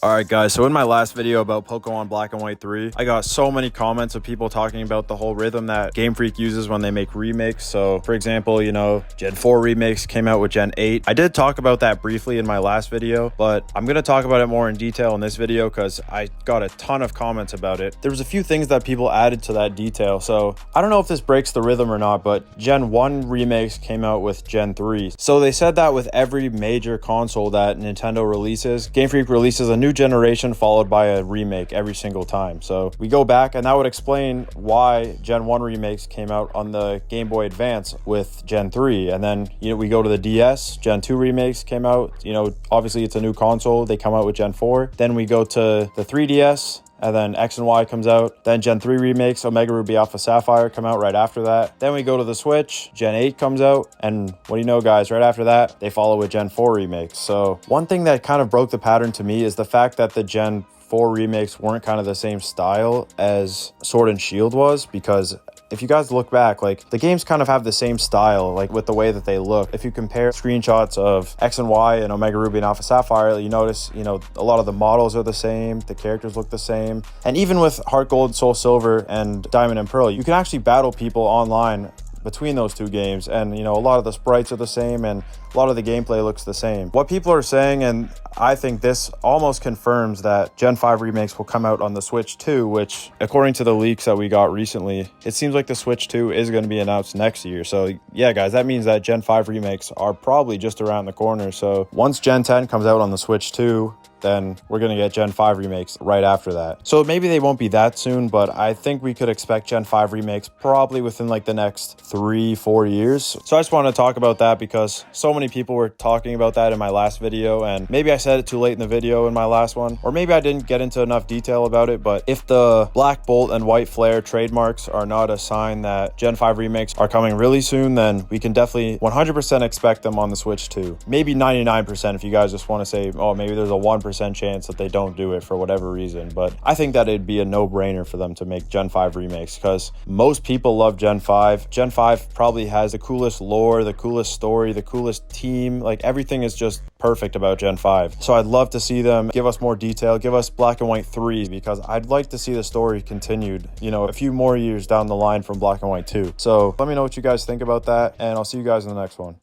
Alright guys, so in my last video about Pokemon Black and White 3, I got so many comments of people talking about the whole rhythm that Game Freak uses when they make remakes. So for example, Gen 4 remakes came out with Gen 8. I did talk about that briefly in my last video, but I'm going to talk about it more in detail in this video because I got a ton of comments about it. There was a few things that people added to that detail, so I don't know if this breaks the rhythm or not, but Gen 1 remakes came out with Gen 3. So they said that with every major console that Nintendo releases, Game Freak releases a new generation followed by a remake every single time. So we go back, and that would explain why Gen 1 remakes came out on the Game Boy Advance with Gen 3, and then we go to the DS. Gen 2 remakes came out, obviously it's a new console, they come out with Gen 4. Then we go to the 3DS, and then X and Y comes out. Then Gen 3 remakes, Omega Ruby Alpha Sapphire, come out right after that. Then we go to the Switch, Gen 8 comes out, and what do you know, guys, right after that, they follow with Gen 4 remakes. So one thing that kind of broke the pattern to me is the fact that the Gen 4 remakes weren't kind of the same style as Sword and Shield was, because if you guys look back, like, the games kind of have the same style, like with the way that they look. If you compare screenshots of X and Y and Omega Ruby and Alpha Sapphire, you notice, a lot of the models are the same, the characters look the same. And even with Heart Gold, Soul Silver, and Diamond and Pearl, you can actually battle people online between those two games, and a lot of the sprites are the same and a lot of the gameplay looks the same. What people are saying, and I think this almost confirms, that Gen 5 remakes will come out on the Switch 2, which according to the leaks that we got recently, it seems like the Switch 2 is going to be announced next year. So yeah guys, that means that Gen 5 remakes are probably just around the corner. So once Gen 10 comes out on the Switch 2, then we're going to get Gen 5 remakes right after that. So maybe they won't be that soon, but I think we could expect Gen 5 remakes probably within like the next 3-4 years. So I just want to talk about that because so many people were talking about that in my last video, and maybe I said it too late in the video in my last one, or maybe I didn't get into enough detail about it. But if the Black Bolt and White Flare trademarks are not a sign that Gen 5 remakes are coming really soon, then we can definitely 100% expect them on the Switch too. Maybe 99% if you guys just want to say, oh, maybe there's a 1% chance that they don't do it for whatever reason. But I think that it'd be a no-brainer for them to make Gen 5 remakes because most people love Gen 5. Gen 5 probably has the coolest lore, the coolest story, the coolest team. Like, everything is just perfect about Gen 5. So I'd love to see them give us more detail, give us Black and White 3, because I'd like to see the story continued, a few more years down the line from Black and White 2. So let me know what you guys think about that, and I'll see you guys in the next one.